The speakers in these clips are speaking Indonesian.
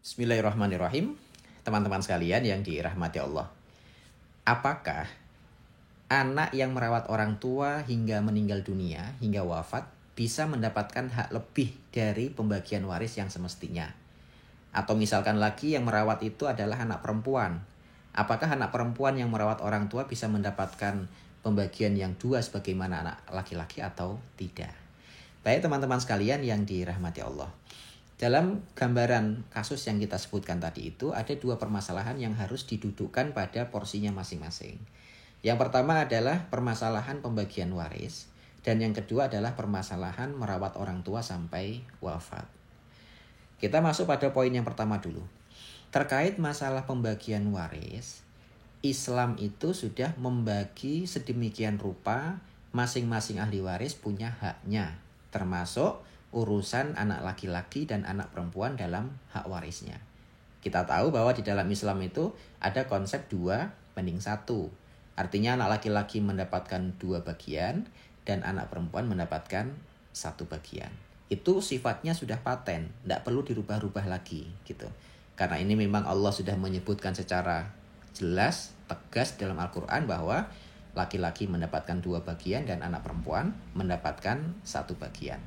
Bismillahirrahmanirrahim. Teman-teman sekalian yang dirahmati Allah. Apakah anak yang merawat orang tua hingga meninggal dunia, hingga wafat, bisa mendapatkan hak lebih dari pembagian waris yang semestinya? Atau misalkan lagi yang merawat itu adalah anak perempuan. Apakah anak perempuan yang merawat orang tua bisa mendapatkan pembagian yang dua sebagaimana anak laki-laki atau tidak? Baik teman-teman sekalian yang dirahmati Allah. Dalam gambaran kasus yang kita sebutkan tadi itu ada dua permasalahan yang harus didudukkan pada porsinya masing-masing. Yang pertama adalah permasalahan pembagian waris dan yang kedua adalah permasalahan merawat orang tua sampai wafat. Kita masuk pada poin yang pertama dulu. Terkait masalah pembagian waris, Islam itu sudah membagi sedemikian rupa masing-masing ahli waris punya haknya, termasuk urusan anak laki-laki dan anak perempuan dalam hak warisnya. Kita tahu bahwa di dalam Islam itu ada konsep 2:1. Artinya anak laki-laki mendapatkan 2 bagian dan anak perempuan mendapatkan 1 bagian. Itu sifatnya sudah paten, tidak perlu dirubah-rubah lagi gitu. Karena ini memang Allah sudah menyebutkan secara jelas, tegas dalam Al-Quran bahwa laki-laki mendapatkan 2 bagian dan anak perempuan mendapatkan 1 bagian.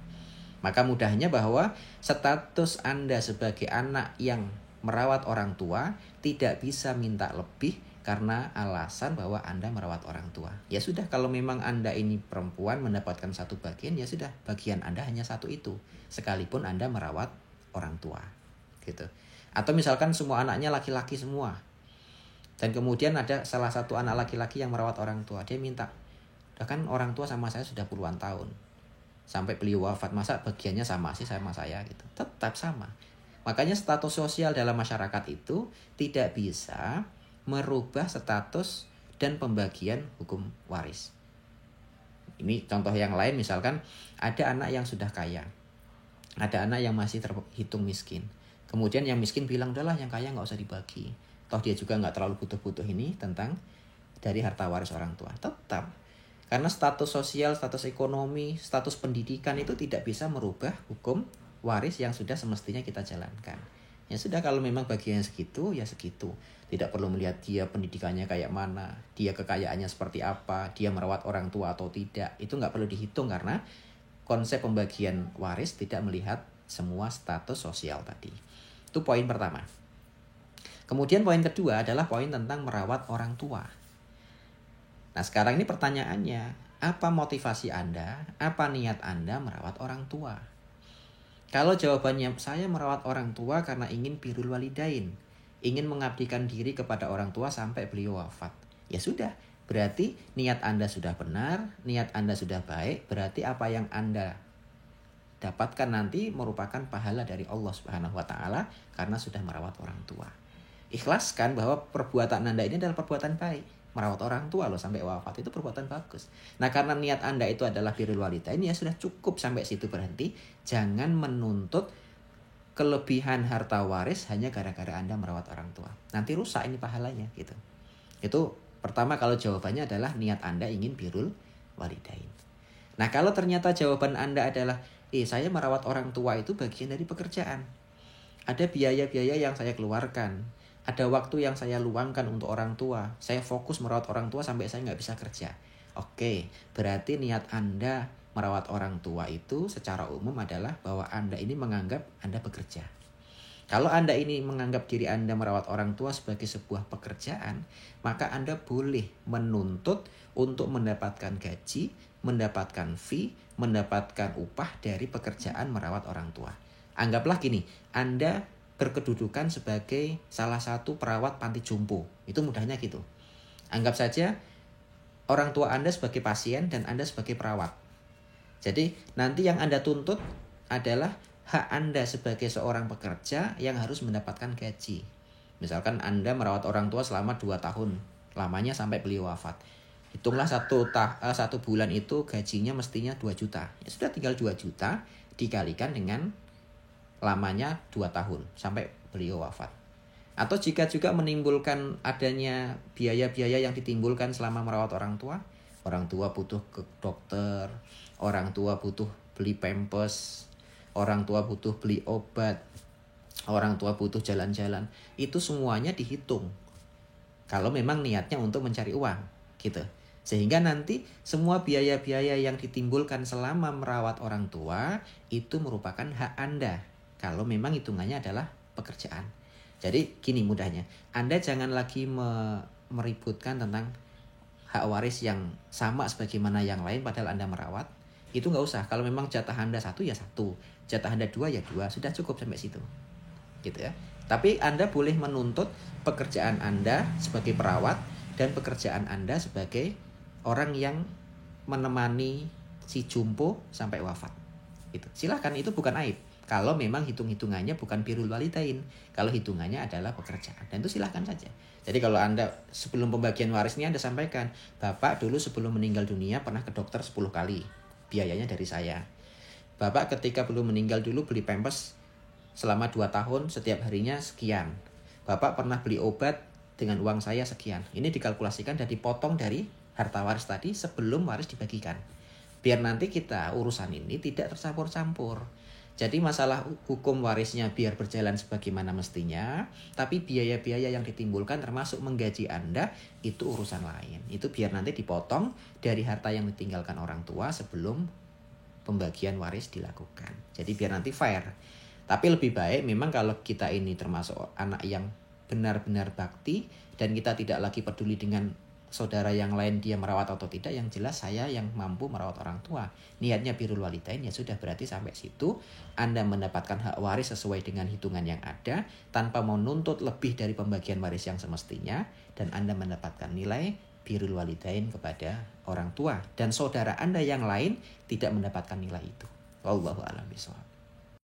Maka mudahnya bahwa status Anda sebagai anak yang merawat orang tua tidak bisa minta lebih karena alasan bahwa Anda merawat orang tua. Ya sudah, kalau memang Anda ini perempuan mendapatkan 1 bagian, ya sudah, bagian Anda hanya 1 itu. Sekalipun Anda merawat orang tua. Gitu. Atau misalkan semua anaknya laki-laki semua. Dan kemudian ada salah satu anak laki-laki yang merawat orang tua. Dia minta, kan orang tua sama saya sudah puluhan tahun. Sampai beliau wafat, masa bagiannya sama sih sama saya gitu. Tetap sama. Makanya status sosial dalam masyarakat itu tidak bisa merubah status dan pembagian hukum waris. Ini contoh yang lain, misalkan ada anak yang sudah kaya, ada anak yang masih terhitung miskin. Kemudian yang miskin bilang, udahlah yang kaya gak usah dibagi. Toh dia juga gak terlalu butuh-butuh ini tentang dari harta waris orang tua. Tetap. Karena status sosial, status ekonomi, status pendidikan itu tidak bisa merubah hukum waris yang sudah semestinya kita jalankan. Ya sudah, kalau memang bagiannya segitu, ya segitu. Tidak perlu melihat dia pendidikannya kayak mana, dia kekayaannya seperti apa, dia merawat orang tua atau tidak. Itu nggak perlu dihitung karena konsep pembagian waris tidak melihat semua status sosial tadi. Itu poin pertama. Kemudian poin kedua adalah poin tentang merawat orang tua. Nah sekarang ini pertanyaannya, apa motivasi Anda, apa niat Anda merawat orang tua? Kalau jawabannya, saya merawat orang tua karena ingin birrul walidain, ingin mengabdikan diri kepada orang tua sampai beliau wafat. Ya sudah, berarti niat Anda sudah benar, niat Anda sudah baik, berarti apa yang Anda dapatkan nanti merupakan pahala dari Allah Subhanahu wa Ta'ala karena sudah merawat orang tua. Ikhlaskan bahwa perbuatan Anda ini adalah perbuatan baik. Merawat orang tua loh sampai wafat itu perbuatan bagus. Nah karena niat Anda itu adalah birrul walidain, ya sudah cukup sampai situ berhenti. Jangan menuntut kelebihan harta waris hanya gara-gara Anda merawat orang tua. Nanti rusak ini pahalanya gitu. Itu pertama, kalau jawabannya adalah niat Anda ingin birrul walidain. Nah kalau ternyata jawaban Anda adalah saya merawat orang tua itu bagian dari pekerjaan. Ada biaya-biaya yang saya keluarkan. Ada waktu yang saya luangkan untuk orang tua. Saya fokus merawat orang tua sampai saya nggak bisa kerja. Oke, berarti niat Anda merawat orang tua itu secara umum adalah bahwa Anda ini menganggap Anda bekerja. Kalau Anda ini menganggap diri Anda merawat orang tua sebagai sebuah pekerjaan, maka Anda boleh menuntut untuk mendapatkan gaji, mendapatkan fee, mendapatkan upah dari pekerjaan merawat orang tua. Anggaplah gini, Anda berkedudukan sebagai salah satu perawat panti jompo. Itu mudahnya gitu. Anggap saja orang tua Anda sebagai pasien dan Anda sebagai perawat. Jadi nanti yang Anda tuntut adalah hak Anda sebagai seorang pekerja yang harus mendapatkan gaji. Misalkan Anda merawat orang tua selama 2 tahun, lamanya sampai beliau wafat. Hitunglah satu bulan itu gajinya mestinya 2 juta. Ya sudah, tinggal 2 juta dikalikan dengan lamanya 2 tahun sampai beliau wafat. Atau jika juga menimbulkan adanya biaya-biaya yang ditimbulkan selama merawat orang tua butuh ke dokter, orang tua butuh beli pampers, orang tua butuh beli obat, orang tua butuh jalan-jalan, itu semuanya dihitung. Kalau memang niatnya untuk mencari uang, gitu. Sehingga nanti semua biaya-biaya yang ditimbulkan selama merawat orang tua itu merupakan hak Anda. Kalau memang hitungannya adalah pekerjaan. Jadi gini mudahnya, Anda jangan lagi meributkan tentang hak waris yang sama sebagaimana yang lain padahal Anda merawat. Itu nggak usah. Kalau memang jatah Anda 1 ya 1, jatah Anda 2 ya 2, sudah cukup sampai situ. Gitu ya. Tapi Anda boleh menuntut pekerjaan Anda sebagai perawat dan pekerjaan Anda sebagai orang yang menemani si jumbo sampai wafat. Gitu. Silahkan, itu bukan aib. Kalau memang hitung-hitungannya bukan birrul walidain, kalau hitungannya adalah pekerjaan, dan itu silahkan saja. Jadi kalau Anda sebelum pembagian waris ini Anda sampaikan, Bapak dulu sebelum meninggal dunia pernah ke dokter 10 kali, biayanya dari saya. Bapak ketika belum meninggal dulu beli pampers selama 2 tahun setiap harinya sekian. Bapak pernah beli obat dengan uang saya sekian. Ini dikalkulasikan dan dipotong dari harta waris tadi sebelum waris dibagikan. Biar nanti kita urusan ini tidak tercampur-campur. Jadi masalah hukum warisnya biar berjalan sebagaimana mestinya, tapi biaya-biaya yang ditimbulkan termasuk menggaji Anda itu urusan lain. Itu biar nanti dipotong dari harta yang ditinggalkan orang tua sebelum pembagian waris dilakukan. Jadi biar nanti fair. Tapi lebih baik memang kalau kita ini termasuk anak yang benar-benar bakti dan kita tidak lagi peduli dengan saudara yang lain dia merawat atau tidak, yang jelas saya yang mampu merawat orang tua. Niatnya birrul walidain ya sudah, berarti sampai situ Anda mendapatkan hak waris sesuai dengan hitungan yang ada tanpa menuntut lebih dari pembagian waris yang semestinya, dan Anda mendapatkan nilai birrul walidain kepada orang tua, dan saudara Anda yang lain tidak mendapatkan nilai itu. Wallahu a'lam bishawab.